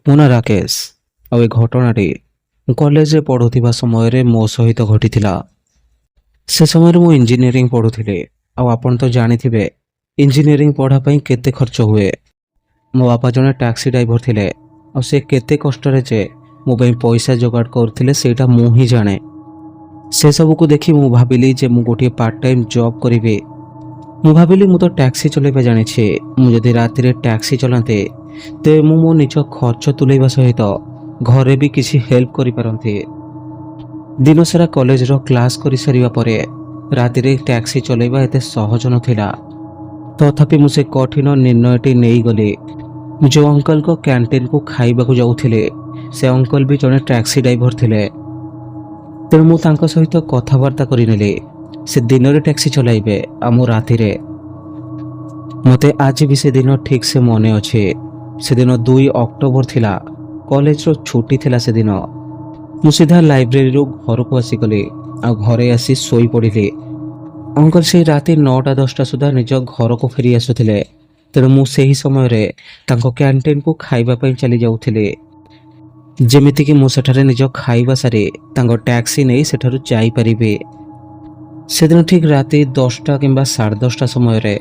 ମୋ ନାଁ ରାକେଶ ଆଉ ଏ ଘଟଣାଟି କଲେଜରେ ପଢ଼ୁଥିବା ସମୟରେ ମୋ ସହିତ ଘଟିଥିଲା। ସେ ସମୟରେ ମୁଁ ଇଞ୍ଜିନିୟରିଂ ପଢ଼ୁଥିଲି। ଆଉ ଆପଣ ତ ଜାଣିଥିବେ ଇଞ୍ଜିନିୟରିଂ ପଢ଼ା ପାଇଁ କେତେ ଖର୍ଚ୍ଚ ହୁଏ। ମୋ ବାପା ଜଣେ ଟ୍ୟାକ୍ସି ଡ୍ରାଇଭର ଥିଲେ ଆଉ ସେ କେତେ କଷ୍ଟରେ ଯେ ମୋ ପାଇଁ ପଇସା ଯୋଗାଡ଼ କରୁଥିଲେ ସେଇଟା ମୁଁ ହିଁ ଜାଣେ। ସେସବୁକୁ ଦେଖି ମୁଁ ଭାବିଲି ଯେ ମୁଁ ଗୋଟିଏ ପାର୍ଟ ଟାଇମ୍ ଜବ୍ କରିବି। ମୁଁ ଭାବିଲି ମୁଁ ତ ଟ୍ୟାକ୍ସି ଚଲାଇବା ଜାଣିଛି, ମୁଁ ଯଦି ରାତିରେ ଟ୍ୟାକ୍ସି ଚଲାନ୍ତି ତେବେ ମୁଁ ମୋ ନିଜ ଖର୍ଚ୍ଚ ତୁଲାଇବା ସହିତ ଘରେ ବି କିଛି ହେଲ୍ପ କରିପାରନ୍ତି। ଦିନସାରା କଲେଜର କ୍ଲାସ୍ କରିସାରିବା ପରେ ରାତିରେ ଟ୍ୟାକ୍ସି ଚଲାଇବା ଏତେ ସହଜ ନଥିଲା। ତଥାପି ମୁଁ ସେ କଠିନ ନିର୍ଣ୍ଣୟଟି ନେଇଗଲି। ଯେଉଁ ଅଙ୍କଲଙ୍କ କ୍ୟାଣ୍ଟିନ୍କୁ ଖାଇବାକୁ ଯାଉଥିଲେ ସେ ଅଙ୍କଲ ବି ଜଣେ ଟ୍ୟାକ୍ସି ଡ୍ରାଇଭର ଥିଲେ। ତେଣୁ ମୁଁ ତାଙ୍କ ସହିତ କଥାବାର୍ତ୍ତା କରିନେଲି ସେ ଦିନରେ ଟ୍ୟାକ୍ସି ଚଲାଇବେ ଆଉ ମୁଁ ରାତିରେ। ମୋତେ ଆଜି ବି ସେଦିନ ଠିକ୍ ସେ ମନେ ଅଛି। ସେଦିନ 2 ଅକ୍ଟୋବର ଥିଲା, କଲେଜର ଛୁଟି ଥିଲା ସେଦିନ। ମୁଁ ସିଧା ଲାଇବ୍ରେରୀରୁ ଘରକୁ ଆସିଗଲି ଆଉ ଘରେ ଆସି ଶୋଇପଡ଼ିଲି। ଅଙ୍କଲ ସେଇ ରାତି 9ଟା-10ଟା ସୁଦ୍ଧା ନିଜ ଘରକୁ ଫେରି ଆସୁଥିଲେ। ତେଣୁ ମୁଁ ସେହି ସମୟରେ ତାଙ୍କ କ୍ୟାଣ୍ଟିନ୍କୁ ଖାଇବା ପାଇଁ ଚାଲି ଯାଉଥିଲି, ଯେମିତିକି ମୁଁ ସେଠାରେ ନିଜ ଖାଇବା ସାରି ତାଙ୍କ ଟ୍ୟାକ୍ସି ନେଇ ସେଠାରୁ ଯାଇପାରିବି। ସେଦିନ ଠିକ୍ ରାତି 10ଟା କିମ୍ବା 10:30 ସମୟରେ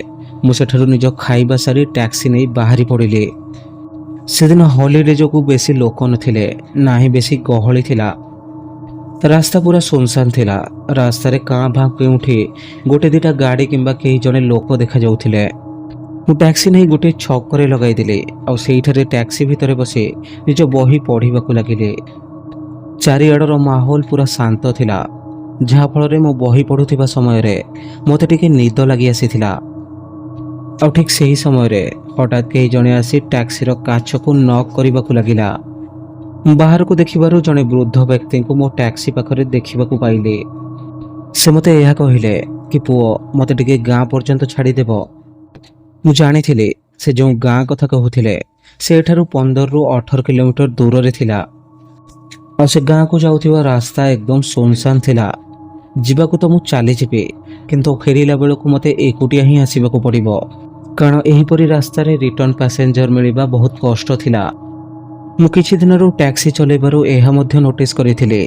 ମୁଁ ସେଠାରୁ ନିଜ ଖାଇବା ସାରି ଟ୍ୟାକ୍ସି ନେଇ ବାହାରି ପଡ଼ିଲି। ସେଦିନ ହଲିଡେ ଯୋଗୁଁ ବେଶୀ ଲୋକ ନଥିଲେ, ନାହିଁ ବେଶୀ ଗହଳି ଥିଲା। ରାସ୍ତା ପୁରା ସୁନସାନ ଥିଲା। ରାସ୍ତାରେ କାଁ ଭାଁ କେଉଁଠି ଗୋଟେ ଦିଟା ଗାଡ଼ି କିମ୍ବା କେହି ଜଣେ ଲୋକ ଦେଖାଯାଉଥିଲେ। ମୁଁ ଟ୍ୟାକ୍ସି ନେଇ ଗୋଟିଏ ଛକରେ ଲଗାଇଦେଲି ଆଉ ସେଇଠାରେ ଟ୍ୟାକ୍ସି ଭିତରେ ବସି ନିଜ ବହି ପଢ଼ିବାକୁ ଲାଗିଲି। ଚାରିଆଡ଼ର ମାହୋଲ ପୁରା ଶାନ୍ତ ଥିଲା, ଯାହାଫଳରେ ମୁଁ ବହି ପଢ଼ୁଥିବା ସମୟରେ ମୋତେ ଟିକେ ନିଦ ଲାଗି ଆସିଥିଲା। ଆଉ ଠିକ୍ ସେହି ସମୟରେ ହଠାତ୍ କେହି ଜଣେ ଆସି ଟ୍ୟାକ୍ସିର କାଚକୁ ନକ୍ କରିବାକୁ ଲାଗିଲା। ବାହାରକୁ ଦେଖିବାରୁ ଜଣେ ବୃଦ୍ଧ ବ୍ୟକ୍ତିଙ୍କୁ ମୋ ଟ୍ୟାକ୍ସି ପାଖରେ ଦେଖିବାକୁ ପାଇଲି। ସେ ମୋତେ ଏହା କହିଲେ କି ପୁଅ, ମୋତେ ଟିକେ ଗାଁ ପର୍ଯ୍ୟନ୍ତ ଛାଡ଼ିଦେବ। ମୁଁ ଜାଣିଥିଲି ସେ ଯେଉଁ ଗାଁ କଥା କହୁଥିଲେ ସେ ଏଠାରୁ 15ରୁ 18 କିଲୋମିଟର ଦୂରରେ ଥିଲା। ଆଉ ସେ ଗାଁକୁ ଯାଉଥିବା ରାସ୍ତା ଏକଦମ ସୁନସାନ ଥିଲା। ଯିବାକୁ ତ ମୁଁ ଚାଲିଯିବି, କିନ୍ତୁ ଫେରିଲା ବେଳକୁ ମୋତେ ଏକୁଟିଆ ହିଁ ଆସିବାକୁ ପଡ଼ିବ, କାରଣ ଏହିପରି ରାସ୍ତାରେ ରିଟର୍ଣ୍ଣ ପ୍ୟାସେଞ୍ଜର ମିଳିବା ବହୁତ କଷ୍ଟ ଥିଲା। ମୁଁ କିଛି ଦିନରୁ ଟ୍ୟାକ୍ସି ଚଲାଇବାରୁ ଏହା ମଧ୍ୟ ନୋଟିସ୍ କରିଥିଲି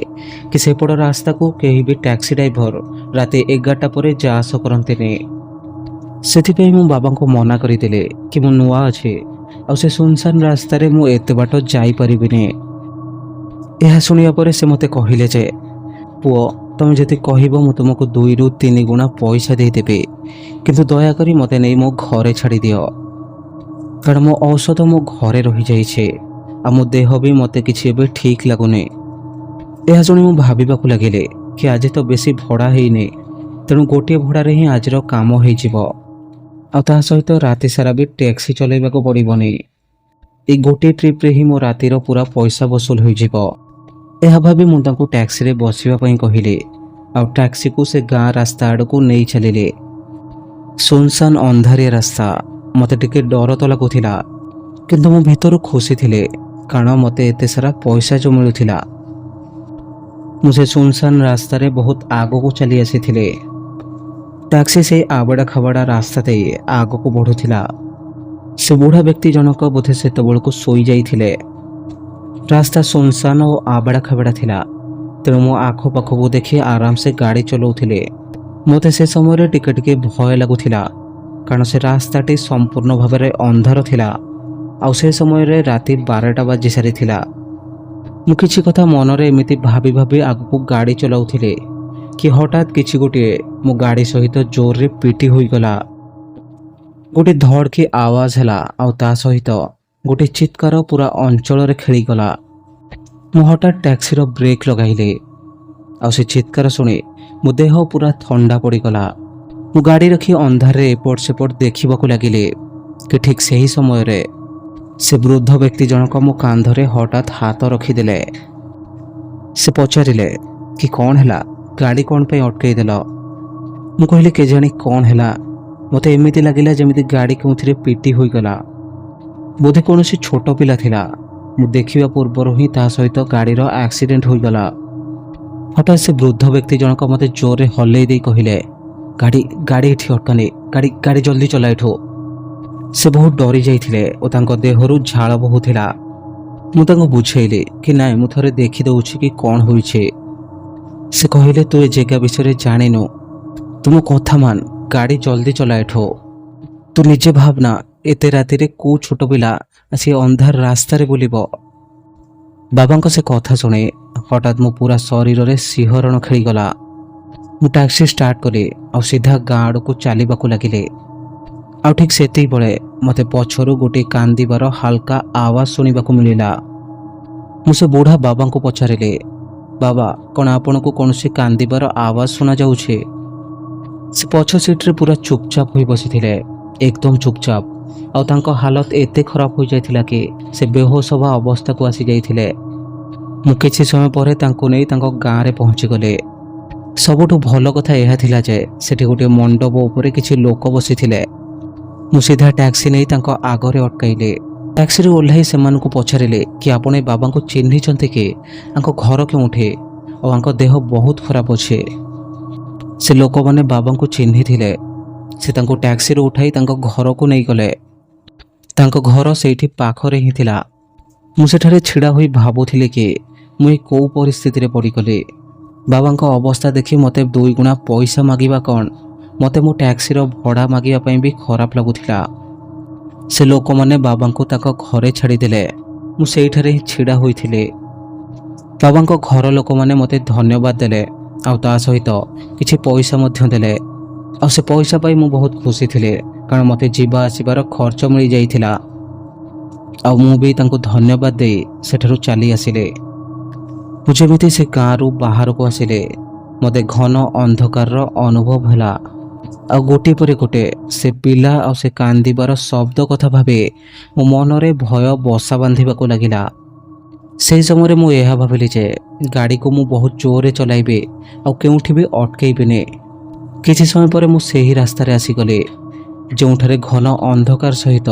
କି ସେପଟ ରାସ୍ତାକୁ କେହି ବି ଟ୍ୟାକ୍ସି ଡ୍ରାଇଭର ରାତି 11ଟା ପରେ ଯା ଆସ କରନ୍ତିନି। ସେଥିପାଇଁ ମୁଁ ବାବାଙ୍କୁ ମନା କରିଦେଲି କି ମୁଁ ନୂଆ ଅଛି ଆଉ ସେ ସୁନସାନ ରାସ୍ତାରେ ମୁଁ ଏତେ ବାଟ ଯାଇପାରିବିନି। ଏହା ଶୁଣିବା ପରେ ସେ ମୋତେ କହିଲେ ଯେ ପୁଅ, ତମେ ଯଦି କହିବ ମୁଁ ତୁମକୁ 2ରୁ 3 ଗୁଣା ପଇସା ଦେଇଦେବି, କିନ୍ତୁ ଦୟାକରି ମୋତେ ନେଇ ମୋ ଘରେ ଛାଡ଼ିଦିଅ, କାରଣ ମୋ ଔଷଧ ମୋ ଘରେ ରହିଯାଇଛି ଆଉ ମୋ ଦେହ ବି ମୋତେ କିଛି ଏବେ ଠିକ୍ ଲାଗୁନି। ଏହା ଶୁଣି ମୁଁ ଭାବିବାକୁ ଲାଗିଲି କି ଆଜି ତ ବେଶୀ ଭଡ଼ା ହେଇନି, ତେଣୁ ଗୋଟିଏ ଭଡ଼ାରେ ହିଁ ଆଜିର କାମ ହେଇଯିବ ଆଉ ତା ସହିତ ରାତି ସାରା ବି ଟ୍ୟାକ୍ସି ଚଲାଇବାକୁ ପଡ଼ିବନି। ଏଇ ଗୋଟିଏ ଟ୍ରିପ୍ରେ ହିଁ ମୋ ରାତିର ପୁରା ପଇସା ବସୁଲ ହୋଇଯିବ। ଏହା ଭାବି ମୁଁ ତାଙ୍କୁ ଟ୍ୟାକ୍ସିରେ ବସିବା ପାଇଁ କହିଲି ଆଉ ଟ୍ୟାକ୍ସିକୁ ସେ ଗାଁ ରାସ୍ତା ଆଡ଼କୁ ନେଇ ଚାଲିଲି। ସୁନସାନ ଅନ୍ଧାରିଆ ରାସ୍ତା। ମୋତେ ଟିକେ ଡର ତ ଲାଗୁଥିଲା, କିନ୍ତୁ ମୁଁ ଭିତରୁ ଖୁସି ଥିଲି, କାରଣ ମୋତେ ଏତେ ସାରା ପଇସା ଯେଉଁ ମିଳୁଥିଲା। ମୁଁ ସେ ସୁନସାନ ରାସ୍ତାରେ ବହୁତ ଆଗକୁ ଚାଲି ଆସିଥିଲି। ଟ୍ୟାକ୍ସି ସେଇ ଆବଡ଼ା ଖାବଡ଼ା ରାସ୍ତା ଦେଇ ଆଗକୁ ବଢ଼ୁଥିଲା। ସେ ବୁଢ଼ା ବ୍ୟକ୍ତି ଜଣକ ବୋଧେ ସେତେବେଳକୁ ଶୋଇଯାଇଥିଲେ। ରାସ୍ତା ସୁନସାନ ଓ ଆବଡ଼ା ଖାବଡ଼ା ଥିଲା, ତେଣୁ ମୁଁ ଆଖପାଖକୁ ଦେଖି ଆରାମସେ ଗାଡ଼ି ଚଲାଉଥିଲି। ମୋତେ ସେ ସମୟରେ ଟିକେ ଟିକେ ଭୟ ଲାଗୁଥିଲା, କାରଣ ସେ ରାସ୍ତାଟି ସମ୍ପୂର୍ଣ୍ଣ ଭାବରେ ଅନ୍ଧାର ଥିଲା ଆଉ ସେ ସମୟରେ ରାତି 12ଟା ବାଜି ସାରିଥିଲା। ମୁଁ କିଛି କଥା ମନରେ ଏମିତି ଭାବି ଭାବି ଆଗକୁ ଗାଡ଼ି ଚଲାଉଥିଲି କି ହଠାତ୍ କିଛି ଗୋଟିଏ ମୋ ଗାଡ଼ି ସହିତ ଜୋରରେ ପିଟି ହୋଇଗଲା। ଗୋଟିଏ ଧଡ଼କି ଆୱାଜ ହେଲା ଆଉ ତା ସହିତ ଗୋଟିଏ ଚିତ୍କାର ପୁରା ଅଞ୍ଚଳରେ ଖେଳିଗଲା। ମୁଁ ହଠାତ୍ ଟ୍ୟାକ୍ସିର ବ୍ରେକ୍ ଲଗାଇଲି ଆଉ ସେ ଚିତ୍କାର ଶୁଣି ମୋ ଦେହ ପୁରା ଥଣ୍ଡା ପଡ଼ିଗଲା। ମୁଁ ଗାଡ଼ି ରଖି ଅନ୍ଧାରରେ ଏପଟ ସେପଟ ଦେଖିବାକୁ ଲାଗିଲି କି ଠିକ୍ ସେହି ସମୟରେ ସେ ବୃଦ୍ଧ ବ୍ୟକ୍ତି ଜଣକ ମୋ କାନ୍ଧରେ ହଠାତ୍ ହାତ ରଖିଦେଲେ। ସେ ପଚାରିଲେ କି କ'ଣ ହେଲା, ଗାଡ଼ି କ'ଣ ପାଇଁ ଅଟକାଇ ଦେଲ? ମୁଁ କହିଲି କେଜାଣି କ'ଣ ହେଲା, ମୋତେ ଏମିତି ଲାଗିଲା ଯେମିତି ଗାଡ଼ି କେଉଁଥିରେ ପିଟି ହୋଇଗଲା। ବୋଧେ କୌଣସି ଛୋଟ ପିଲା ଥିଲା। ମୁଁ ଦେଖିବା ପୂର୍ବରୁ ହିଁ ତା ସହିତ ଗାଡ଼ିର ଆକ୍ସିଡେଣ୍ଟ ହୋଇଗଲା। ହଠାତ୍ ସେ ବୃଦ୍ଧ ବ୍ୟକ୍ତି ଜଣକ ମୋତେ ଜୋରରେ ହଲେଇ ଦେଇ କହିଲେ, ଗାଡ଼ି ଏଠି ଅଟକାନି, ଗାଡ଼ି ଜଲ୍ଦି ଚଲା ଏଠୁ। ସେ ବହୁତ ଡରି ଯାଇଥିଲେ ଓ ତାଙ୍କ ଦେହରୁ ଝାଳ ବହୁଥିଲା। ମୁଁ ତାଙ୍କୁ ବୁଝେଇଲି କି ନାଇଁ ମୁଁ ଥରେ ଦେଖିଦେଉଛି କି କ'ଣ ହୋଇଛି। ସେ କହିଲେ ତୁ ଏ ଜାଗା ବିଷୟରେ ଜାଣିନୁ, ତୁ ମୋ କଥା ମାନ, ଗାଡ଼ି ଜଲ୍ଦି ଚଲା ଏଠୁ। ତୁ ନିଜେ ଭାବନା ଏତେ ରାତିରେ କୋଉ ଛୋଟ ପିଲା ଆସି ଅନ୍ଧାର ରାସ୍ତାରେ ବୁଲିବ। ବାବାଙ୍କ ସେ କଥା ଶୁଣି ହଠାତ୍ ମୋ ପୁରା ଶରୀରରେ ଶିହରଣ ଖେଳିଗଲା। ମୁଁ ଟ୍ୟାକ୍ସି ଷ୍ଟାର୍ଟ କଲି ଆଉ ସିଧା ଗାଁ ଆଡ଼କୁ ଚାଲିବାକୁ ଲାଗିଲି। ଆଉ ଠିକ୍ ସେତିକିବେଳେ ମୋତେ ପଛରୁ ଗୋଟିଏ କାନ୍ଦିବାର ହାଲକା ଆୱାଜ ଶୁଣିବାକୁ ମିଳିଲା। ମୁଁ ସେ ବୁଢ଼ା ବାବାଙ୍କୁ ପଚାରିଲି, ବାବା କ'ଣ ଆପଣଙ୍କୁ କୌଣସି କାନ୍ଦିବାର ଆୱାଜ ଶୁଣାଯାଉଛି? ସେ ପଛ ସିଟ୍ରେ ପୁରା ଚୁପଚାପ ହୋଇ ବସିଥିଲେ, ଏକଦମ ଚୁପଚାପ। ଆଉ ତାଙ୍କ ହାଲତ ଏତେ ଖରାପ ହୋଇଯାଇଥିଲା କି ସେ ବେହୋସ ହେବା ଅବସ୍ଥାକୁ ଆସିଯାଇଥିଲେ। ମୁଁ କିଛି ସମୟ ପରେ ତାଙ୍କୁ ନେଇ ତାଙ୍କ ଗାଁରେ ପହଞ୍ଚିଗଲି। ସବୁଠୁ ଭଲ କଥା ଏହା ଥିଲା ଯେ ସେଠି ଗୋଟିଏ ମଣ୍ଡପ ଉପରେ କିଛି ଲୋକ ବସିଥିଲେ। ମୁଁ ସିଧା ଟ୍ୟାକ୍ସି ନେଇ ତାଙ୍କ ଆଗରେ ଅଟକାଇଲି। ଟ୍ୟାକ୍ସିରୁ ଓହ୍ଲାଇ ସେମାନଙ୍କୁ ପଚାରିଲି କି ଆପଣ ଏ ବାବାଙ୍କୁ ଚିହ୍ନିଛନ୍ତି କି? ତାଙ୍କ ଘର କେଉଁଠି ଆଉ ତାଙ୍କ ଦେହ ବହୁତ ଖରାପ ଅଛି। ସେ ଲୋକମାନେ ବାବାଙ୍କୁ ଚିହ୍ନିଥିଲେ। ସେ ତାଙ୍କୁ ଟ୍ୟାକ୍ସିରୁ ଉଠାଇ ତାଙ୍କ ଘରକୁ ନେଇଗଲେ। ତାଙ୍କ ଘର ସେଇଠି ପାଖରେ ହିଁ ଥିଲା। ମୁଁ ସେଠାରେ ଛିଡ଼ା ହୋଇ ଭାବୁଥିଲି କି ମୁଁ ଏ କେଉଁ ପରିସ୍ଥିତିରେ ପଡ଼ିଗଲି। ବାବାଙ୍କ ଅବସ୍ଥା ଦେଖି ମୋତେ 2 ଗୁଣା ପଇସା ମାଗିବା କ'ଣ, ମୋତେ ମୋ ଟ୍ୟାକ୍ସିର ଭଡ଼ା ମାଗିବା ପାଇଁ ବି ଖରାପ ଲାଗୁଥିଲା। ସେ ଲୋକମାନେ ବାବାଙ୍କୁ ତାଙ୍କ ଘରେ ଛାଡ଼ିଦେଲେ। ମୁଁ ସେଇଠାରେ ହିଁ ଛିଡ଼ା ହୋଇଥିଲି। ବାବାଙ୍କ ଘର ଲୋକମାନେ ମୋତେ ଧନ୍ୟବାଦ ଦେଲେ ଆଉ ତା ସହିତ କିଛି ପଇସା ମଧ୍ୟ ଦେଲେ। ଆଉ ସେ ପଇସା ପାଇ ମୁଁ ବହୁତ ଖୁସି ଥିଲି, କାରଣ ମୋତେ ଯିବା ଆସିବାର ଖର୍ଚ୍ଚ ମିଳିଯାଇଥିଲା। ଆଉ ମୁଁ ବି ତାଙ୍କୁ ଧନ୍ୟବାଦ ଦେଇ ସେଠାରୁ ଚାଲି ଆସିଲି। ମୁଁ ଯେମିତି ସେ ଗାଁରୁ ବାହାରକୁ ଆସିଲି, ମୋତେ ଘନ ଅନ୍ଧକାରର ଅନୁଭବ ହେଲା। ଆଉ ଗୋଟିଏ ପରେ ଗୋଟିଏ ସେ ପିଲା ଆଉ ସେ କାନ୍ଦିବାର ଶବ୍ଦ କଥା ଭାବି ମୋ ମନରେ ଭୟ ବସା ବାନ୍ଧିବାକୁ ଲାଗିଲା। ସେହି ସମୟରେ ମୁଁ ଏହା ଭାବିଲି ଯେ ଗାଡ଼ିକୁ ମୁଁ ବହୁତ ଜୋରରେ ଚଲାଇବି ଆଉ କେଉଁଠି ବି ଅଟକେଇବିନି। କିଛି ସମୟ ପରେ ମୁଁ ସେହି ରାସ୍ତାରେ ଆସିଗଲି ଯେଉଁଠାରେ ଘନ ଅନ୍ଧକାର ସହିତ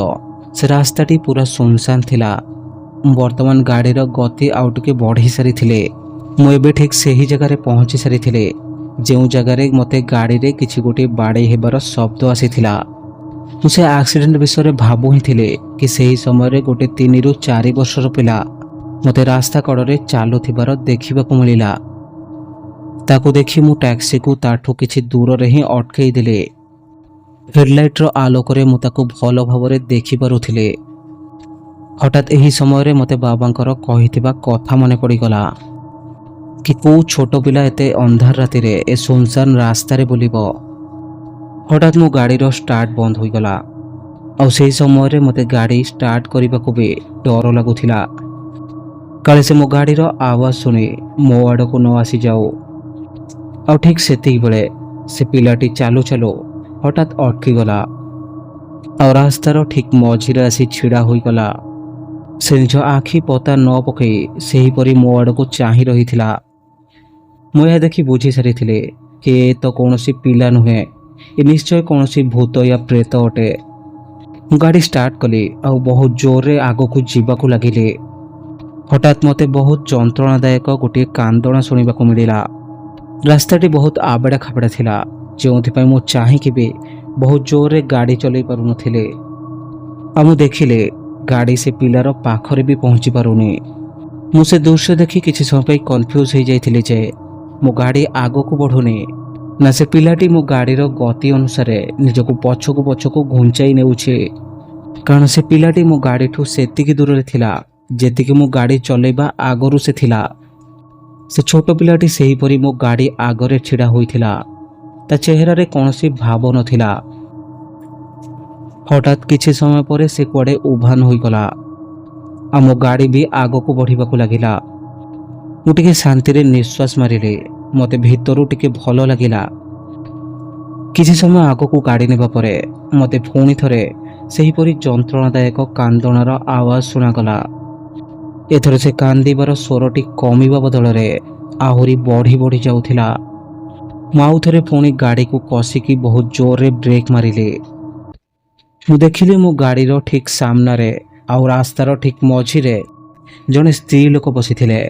ସେ ରାସ୍ତାଟି ପୁରା ସୁନସାନ ଥିଲା। ମୁଁ ବର୍ତ୍ତମାନ ଗାଡ଼ିର ଗତି ଆଉ ଟିକେ ବଢ଼େଇ ସାରିଥିଲି। ମୁଁ ଏବେ ଠିକ୍ ସେହି ଜାଗାରେ ପହଞ୍ଚି ସାରିଥିଲି ଯେଉଁ ଜାଗାରେ ମୋତେ ଗାଡ଼ିରେ କିଛି ଗୋଟିଏ ବାଡ଼େଇ ହେବାର ଶବ୍ଦ ଆସିଥିଲା। ମୁଁ ସେ ଆକ୍ସିଡେଣ୍ଟ ବିଷୟରେ ଭାବୁ ହିଁ ଥିଲି କି ସେହି ସମୟରେ ଗୋଟିଏ 3 ରୁ 4 ବର୍ଷର ପିଲା ମୋତେ ରାସ୍ତା କଡ଼ରେ ଚାଲୁଥିବାର ଦେଖିବାକୁ ମିଳିଲା। ତାକୁ ଦେଖି ମୁଁ ଟ୍ୟାକ୍ସିକୁ ତାଠୁ କିଛି ଦୂରରେ ହିଁ ଅଟକେଇ ଦେଲି। ହେଡଲାଇଟ୍ର ଆଲୋକରେ ମୁଁ ତାକୁ ଭଲ ଭାବରେ ଦେଖିପାରୁଥିଲି। ହଠାତ୍ ଏହି ସମୟରେ ମୋତେ ବାବାଙ୍କର କହିଥିବା କଥା ମନେ ପଡ଼ିଗଲା କି କୋଉ ଛୋଟ ପିଲା ଏତେ ଅନ୍ଧାର ରାତିରେ ଏ ସୁନସାନ ରାସ୍ତାରେ ବୁଲିବ। ହଠାତ୍ ମୋ ଗାଡ଼ିର ଷ୍ଟାର୍ଟ ବନ୍ଦ ହୋଇଗଲା ଆଉ ସେହି ସମୟରେ ମୋତେ ଗାଡ଼ି ଷ୍ଟାର୍ଟ କରିବାକୁ ବି ଡର ଲାଗୁଥିଲା, କାଳେ ସେ ମୋ ଗାଡ଼ିର ଆୱାଜ ଶୁଣି ମୋ ଆଡ଼କୁ ନ ଆସିଯାଉ। ଆଉ ଠିକ୍ ସେତିକିବେଳେ ସେ ପିଲାଟି ଚାଲୁ ଚାଲୁ ହଠାତ୍ ଅଟକିଗଲା ଆଉ ରାସ୍ତାର ଠିକ୍ ମଝିରେ ଆସି ଛିଡ଼ା ହୋଇଗଲା। ସେ ନିଜ ଆଖି ପତା ନ ପକାଇ ସେହିପରି ମୋ ଆଡ଼କୁ ଚାହିଁ ରହିଥିଲା। ମୁଁ ଏହା ଦେଖି ବୁଝି ସାରିଥିଲି କି ଏ ତ କୌଣସି ପିଲା ନୁହେଁ, ଏ ନିଶ୍ଚୟ କୌଣସି ଭୂତ ୟା ପ୍ରେତ ଅଟେ। ମୁଁ ଗାଡ଼ି ଷ୍ଟାର୍ଟ କଲି ଆଉ ବହୁତ ଜୋରରେ ଆଗକୁ ଯିବାକୁ ଲାଗିଲି। ହଠାତ୍ ମୋତେ ବହୁତ ଯନ୍ତ୍ରଣାଦାୟକ ଗୋଟିଏ କାନ୍ଦଣା ଶୁଣିବାକୁ ମିଳିଲା। ରାସ୍ତାଟି ବହୁତ ଆବେଡ଼ା ଖାବେଡ଼ା ଥିଲା, ଯେଉଁଥିପାଇଁ ମୁଁ ଚାହିଁକି ବି ବହୁତ ଜୋରରେ ଗାଡ଼ି ଚଲାଇ ପାରୁନଥିଲି। ଆଉ ମୁଁ ଦେଖିଲି ଗାଡ଼ି ସେ ପିଲାର ପାଖରେ ବି ପହଞ୍ଚି ପାରୁନି। ମୁଁ ସେ ଦୃଶ୍ୟ ଦେଖି କିଛି ସମୟ ପାଇଁ କନଫ୍ୟୁଜ୍ ହୋଇଯାଇଥିଲି ଯେ ମୋ ଗାଡ଼ି ଆଗକୁ ବଢ଼ୁନି ନା ସେ ପିଲାଟି ମୋ ଗାଡ଼ିର ଗତି ଅନୁସାରେ ନିଜକୁ ପଛକୁ ପଛକୁ ଘୁଞ୍ଚାଇ ନେଉଛି। କାରଣ ସେ ପିଲାଟି ମୋ ଗାଡ଼ିଠୁ ସେତିକି ଦୂରରେ ଥିଲା ଯେତିକି ମୁଁ ଗାଡ଼ି ଚଲାଇବା ଆଗରୁ ସେ ଥିଲା। ସେ ଛୋଟ ପିଲାଟି ସେହିପରି ମୋ ଗାଡ଼ି ଆଗରେ ଛିଡ଼ା ହୋଇଥିଲା। ତା ଚେହେରାରେ କୌଣସି ଭାବ ନଥିଲା। ହଠାତ୍ କିଛି ସମୟ ପରେ ସେ କୁଆଡ଼େ ଉଭାନ ହୋଇଗଲା ଆଉ ମୋ ଗାଡ଼ି ବି ଆଗକୁ ବଢ଼ିବାକୁ ଲାଗିଲା। ମୁଁ ଟିକେ ଶାନ୍ତିରେ ନିଶ୍ୱାସ ମାରିଲି। ମୋତେ ଭିତରୁ ଟିକେ ଭଲ ଲାଗିଲା। କିଛି ସମୟ ଆଗକୁ ଗାଡ଼ି ନେବା ପରେ ମୋତେ ପୁଣି ଥରେ ସେହିପରି ଯନ୍ତ୍ରଣାଦାୟକ କାନ୍ଦଣାର ଆୱାଜ ଶୁଣାଗଲା। ଏଥର ସେ କାନ୍ଦିବାର ସ୍ୱରଟି କମିବା ବଦଳରେ ଆହୁରି ବଢ଼ି ବଢ଼ି ଯାଉଥିଲା। ମୁଁ ଆଉ ଥରେ ପୁଣି ଗାଡ଼ିକୁ କଷିକି ବହୁତ ଜୋରରେ ବ୍ରେକ୍ ମାରିଲି। ମୁଁ ଦେଖିଲି ମୋ ଗାଡ଼ିର ଠିକ୍ ସାମ୍ନାରେ ଆଉ ରାସ୍ତାର ଠିକ୍ ମଝିରେ ଜଣେ ସ୍ତ୍ରୀ ଲୋକ ବସିଥିଲେ।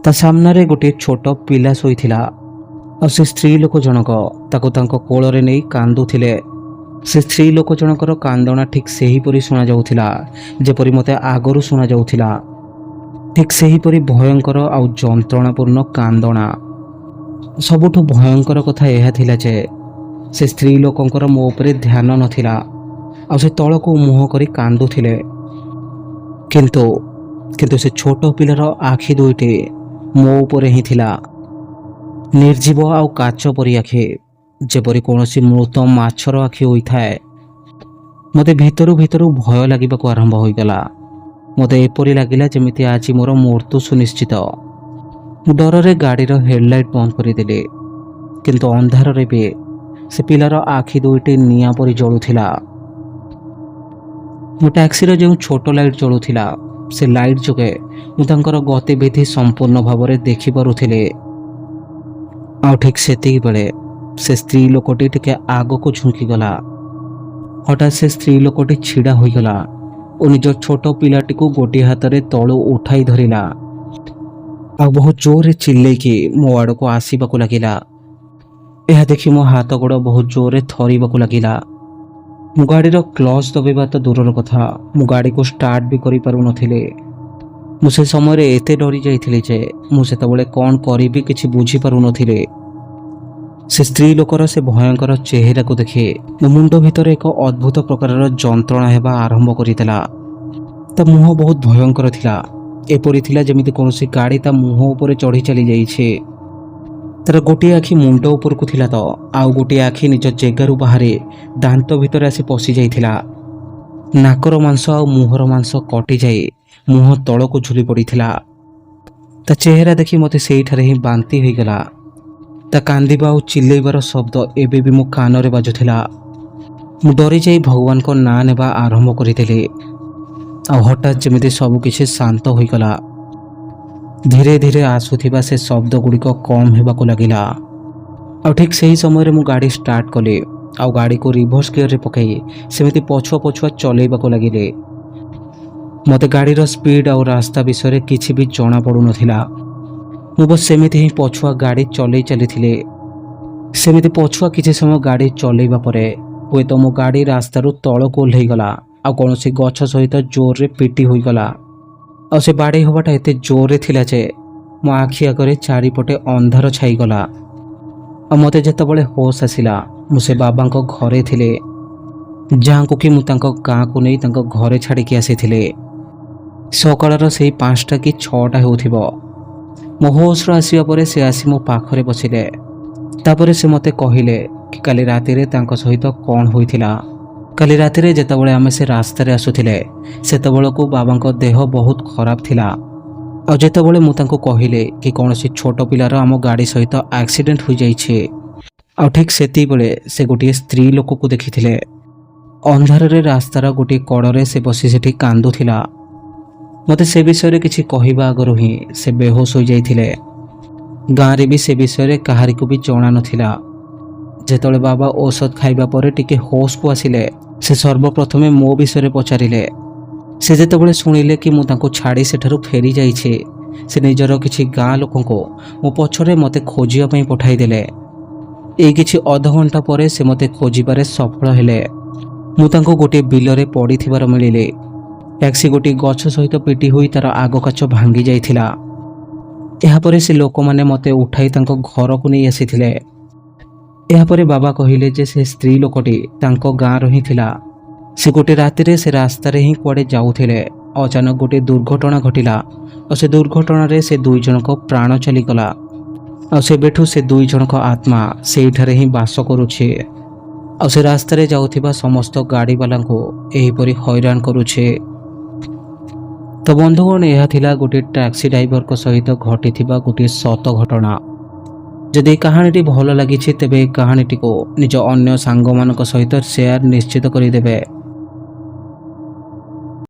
ତା ସାମ୍ନାରେ ଗୋଟିଏ ଛୋଟ ପିଲା ଶୋଇଥିଲା ଆଉ ସେ ସ୍ତ୍ରୀ ଲୋକ ଜଣକ ତାକୁ ତାଙ୍କ କୋଳରେ ନେଇ କାନ୍ଦୁଥିଲେ। ସେ ସ୍ତ୍ରୀ ଲୋକ ଜଣକର କାନ୍ଦଣା ଠିକ୍ ସେହିପରି ଶୁଣାଯାଉଥିଲା ଯେପରି ମୋତେ ଆଗରୁ ଶୁଣାଯାଉଥିଲା। ଠିକ୍ ସେହିପରି ଭୟଙ୍କର ଆଉ ଯନ୍ତ୍ରଣାପୂର୍ଣ୍ଣ କାନ୍ଦଣା। ସବୁଠୁ ଭୟଙ୍କର କଥା ଏହା ଥିଲା ଯେ ସେ ସ୍ତ୍ରୀ ଲୋକଙ୍କର ମୋ ଉପରେ ଧ୍ୟାନ ନଥିଲା ଆଉ ସେ ତଳକୁ ମୁହଁ କରି କାନ୍ଦୁଥିଲେ। କିନ୍ତୁ କିନ୍ତୁ ସେ ଛୋଟ ପିଲାର ଆଖି ଦୁଇଟି ମୋ ଉପରେ ହିଁ ଥିଲା, ନିର୍ଜୀବ ଆଉ କାଚ ପରି ଆଖି, ଯେପରି କୌଣସି ମୃତ ମାଛର ଆଖି ହୋଇଥାଏ। ମୋତେ ଭିତରୁ ଭିତରୁ ଭୟ ଲାଗିବାକୁ ଆରମ୍ଭ ହୋଇଗଲା। ମୋତେ ଏପରି ଲାଗିଲା ଯେମିତି ଆଜି ମୋର ମୃତ୍ୟୁ ସୁନିଶ୍ଚିତ। ମୁଁ ଡରରେ ଗାଡ଼ିର ହେଡ଼ଲାଇଟ୍ ବନ୍ଦ କରିଦେଲି, କିନ୍ତୁ ଅନ୍ଧାରରେ ବି ସେ ପିଲାର ଆଖି ଦୁଇଟି ନିଆଁ ପରି ଜଳୁଥିଲା। ମୋ ଟ୍ୟାକ୍ସିର ଯେଉଁ ଛୋଟ ଲାଇଟ୍ ଜଳୁଥିଲା ସେ ଲାଇଟ୍ ଯୋଗେ ମୁଁ ତାଙ୍କର ଗତିବିଧି ସମ୍ପୂର୍ଣ୍ଣ ଭାବରେ ଦେଖିପାରୁଥିଲି। ଆଉ ଠିକ୍ ସେତିକି ବେଳେ ସେ ସ୍ତ୍ରୀ ଲୋକଟି ଟିକେ ଆଗକୁ ଝୁଙ୍କିଗଲା। ହଠାତ୍ ସେ ସ୍ତ୍ରୀ ଲୋକଟି ଛିଡ଼ା ହୋଇଗଲା ଓ ନିଜ ଛୋଟ ପିଲାଟିକୁ ଗୋଟିଏ ହାତରେ ତଳୁ ଉଠାଇ ଧରିଲା ଆଉ ବହୁତ ଜୋରରେ ଚିଲ୍ଲେଇକି ମୋ ଆଡ଼କୁ ଆସିବାକୁ ଲାଗିଲା। ଏହା ଦେଖି ମୋ ହାତ ଗୋଡ଼ ବହୁତ ଜୋରରେ ଥରିବାକୁ ଲାଗିଲା। ମୁଁ ଗାଡ଼ିର କ୍ଲଚ୍ ଦବାଇବା ତ ଦୂରର କଥା, ମୁଁ ଗାଡ଼ିକୁ ଷ୍ଟାର୍ଟ ବି କରିପାରୁନଥିଲି। ମୁଁ ସେ ସମୟରେ ଏତେ ଡରି ଯାଇଥିଲି ଯେ ମୁଁ ସେତେବେଳେ କ'ଣ କରିବି କିଛି ବୁଝିପାରୁନଥିଲି। ସେ ସ୍ତ୍ରୀ ଲୋକର ସେ ଭୟଙ୍କର ଚେହେରାକୁ ଦେଖି ମୋ ମୁଣ୍ଡ ଭିତରେ ଏକ ଅଦ୍ଭୁତ ପ୍ରକାରର ଯନ୍ତ୍ରଣା ହେବା ଆରମ୍ଭ କରିଦେଲା। ତା ମୁହଁ ବହୁତ ଭୟଙ୍କର ଥିଲା, ଏପରି ଥିଲା ଯେମିତି କୌଣସି ଗାଡ଼ି ତା ମୁହଁ ଉପରେ ଚଢ଼ି ଚାଲି ଯାଇଛି। ତାର ଗୋଟିଏ ଆଖି ମୁଣ୍ଡ ଉପରକୁ ଥିଲା ତ ଆଉ ଗୋଟିଏ ଆଖି ନିଜ ଜେଗାରୁ ବାହାରି ଦାନ୍ତ ଭିତରେ ଆସି ପଶି ଯାଇଥିଲା। ନାକର ମାଂସ ଆଉ ମୁହଁର ମାଂସ କଟିଯାଇ ମୁହଁ ତଳକୁ ଝୁଲି ପଡ଼ିଥିଲା। ତା ଚେହେରା ଦେଖି ମୋତେ ସେଇଠାରେ ହିଁ ବାନ୍ତି ହୋଇଗଲା। ତା କାନ୍ଦିବା ଆଉ ଚିଲ୍ଲେଇବାର ଶବ୍ଦ ଏବେ ବି ମୋ କାନରେ ବାଜୁଥିଲା। ମୁଁ ଡରି ଯାଇ ଭଗବାନଙ୍କ ନାଁ ନେବା ଆରମ୍ଭ କରିଦେଲି। ଆଉ ହଠାତ୍ ଯେମିତି ସବୁକିଛି ଶାନ୍ତ ହୋଇଗଲା। ଧୀରେ ଧୀରେ ଆସୁଥିବା ସେ ଶବ୍ଦ ଗୁଡ଼ିକ କମ୍ ହେବାକୁ ଲାଗିଲା। ଆଉ ଠିକ୍ ସେହି ସମୟରେ ମୁଁ ଗାଡ଼ି ଷ୍ଟାର୍ଟ କଲି ଆଉ ଗାଡ଼ିକୁ ରିଭର୍ସ ଗିୟରରେ ପକାଇ ସେମିତି ପଛୁଆ ପଛୁଆ ଚଲେଇବାକୁ ଲାଗିଲି। ମୋତେ ଗାଡ଼ିର ସ୍ପିଡ୍ ଆଉ ରାସ୍ତା ବିଷୟରେ କିଛି ବି ଜଣାପଡ଼ୁନଥିଲା। ମୁଁ ବସ୍ ସେମିତି ହିଁ ପଛୁଆ ଗାଡ଼ି ଚଲେଇ ଚାଲିଥିଲି। ସେମିତି ପଛୁଆ କିଛି ସମୟ ଗାଡ଼ି ଚଲେଇବା ପରେ ହୁଏତ ମୋ ଗାଡ଼ି ରାସ୍ତାରୁ ତଳକୁ ଓହ୍ଲାଇଗଲା ଆଉ କୌଣସି ଗଛ ସହିତ ଜୋରରେ ପିଟି ହୋଇଗଲା। ଆଉ ସେ ବାଡ଼େଇ ହେବାଟା ଏତେ ଜୋରରେ ଥିଲା ଯେ ମୋ ଆଖି ଆଗରେ ଚାରିପଟେ ଅନ୍ଧାର ଛାଇଗଲା। ଆଉ ମୋତେ ଯେତେବେଳେ ହୋସ୍ ଆସିଲା ମୁଁ ସେ ବାବାଙ୍କ ଘରେ ଥିଲି, ଯାହାଙ୍କୁ କି ମୁଁ ତାଙ୍କ ଗାଁକୁ ନେଇ ତାଙ୍କ ଘରେ ଛାଡ଼ିକି ଆସିଥିଲି। ସକାଳର ସେଇ 5ଟା କି 6ଟା ହେଉଥିବ। ମୋ ହୋସ୍ର ଆସିବା ପରେ ସେ ଆସି ମୋ ପାଖରେ ବସିଲେ। ତାପରେ ସେ ମୋତେ କହିଲେ କି କାଲି ରାତିରେ ତାଙ୍କ ସହିତ କ'ଣ ହୋଇଥିଲା। କାଲି ରାତିରେ ଯେତେବେଳେ ଆମେ ସେ ରାସ୍ତାରେ ଆସୁଥିଲେ ସେତେବେଳକୁ ବାବାଙ୍କ ଦେହ ବହୁତ ଖରାପ ଥିଲା। ଆଉ ଯେତେବେଳେ ମୁଁ ତାଙ୍କୁ କହିଲି କି କୌଣସି ଛୋଟ ପିଲାର ଆମ ଗାଡ଼ି ସହିତ ଆକ୍ସିଡେଣ୍ଟ ହୋଇଯାଇଛି, ଆଉ ଠିକ୍ ସେତିକିବେଳେ ସେ ଗୋଟିଏ ସ୍ତ୍ରୀ ଲୋକକୁ ଦେଖିଥିଲେ। ଅନ୍ଧାରରେ ରାସ୍ତାର ଗୋଟିଏ କଡ଼ରେ ସେ ବସି ସେଠି କାନ୍ଦୁଥିଲା। ମୋତେ ସେ ବିଷୟରେ କିଛି କହିବା ଆଗରୁ ହିଁ ସେ ବେହୋସ୍ ହୋଇଯାଇଥିଲେ। ଗାଁରେ ବି ସେ ବିଷୟରେ କାହାରିକୁ ବି ଜଣା ନଥିଲା। ଯେତେବେଳେ ବାବା ଔଷଧ ଖାଇବା ପରେ ଟିକେ ହୋସ୍କୁ ଆସିଲେ ସେ ସର୍ବପ୍ରଥମେ ମୋ ବିଷୟରେ ପଚାରିଲେ। ସେ ଯେତେବେଳେ ଶୁଣିଲେ କି ମୁଁ ତାଙ୍କୁ ଛାଡ଼ି ସେଠାରୁ ଫେରି ଯାଇଛି, ସେ ନିଜର କିଛି ଗାଁ ଲୋକଙ୍କୁ ମୋ ପଛରେ ମୋତେ ଖୋଜିବା ପାଇଁ ପଠାଇଦେଲେ। ଏଇ କିଛି ଅଧଘଣ୍ଟା ପରେ ସେ ମୋତେ ଖୋଜିବାରେ ସଫଳ ହେଲେ। ମୁଁ ତାଙ୍କୁ ଗୋଟିଏ ବିଲରେ ପଡ଼ିଥିବାର ମିଳିଲି। ଟ୍ୟାକ୍ସି ଗୋଟିଏ ଗଛ ସହିତ ପିଟି ହୋଇ ତାର ଆଗ କାଚ ଭାଙ୍ଗି ଯାଇଥିଲା। ଏହାପରେ ସେ ଲୋକମାନେ ମୋତେ ଉଠାଇ ତାଙ୍କ ଘରକୁ ନେଇ ଆସିଥିଲେ। ଏହାପରେ ବାବା କହିଲେ ଯେ ସେ ସ୍ତ୍ରୀ ଲୋକଟି ତାଙ୍କ ଗାଁର ହିଁ ଥିଲା। ସେ ଗୋଟିଏ ରାତିରେ ସେ ରାସ୍ତାରେ ହିଁ କୁଆଡ଼େ ଯାଉଥିଲେ। ଅଚାନକ ଗୋଟିଏ ଦୁର୍ଘଟଣା ଘଟିଲା ଆଉ ସେ ଦୁର୍ଘଟଣାରେ ସେ 2 ଜଣଙ୍କ ପ୍ରାଣ ଚାଲିଗଲା। ଆଉ ସେବେଠୁ ସେ 2 ଜଣଙ୍କ ଆତ୍ମା ସେଇଠାରେ ହିଁ ବାସ କରୁଛି ଆଉ ସେ ରାସ୍ତାରେ ଯାଉଥିବା ସମସ୍ତ ଗାଡ଼ିବାଲାଙ୍କୁ ଏହିପରି ହଇରାଣ କରୁଛି। ତ ବନ୍ଧୁଗଣ, ଏହା ଥିଲା ଗୋଟିଏ ଟ୍ୟାକ୍ସି ଡ୍ରାଇଭରଙ୍କ ସହିତ ଘଟିଥିବା ଗୋଟିଏ ସତ ଘଟଣା। ଯଦି ଏହି କାହାଣୀଟି ଭଲ ଲାଗିଛି ତେବେ ଏହି କାହାଣୀଟିକୁ ନିଜ ଅନ୍ୟ ସାଙ୍ଗମାନଙ୍କ ସହିତ ସେୟାର ନିଶ୍ଚିତ କରିଦେବେ।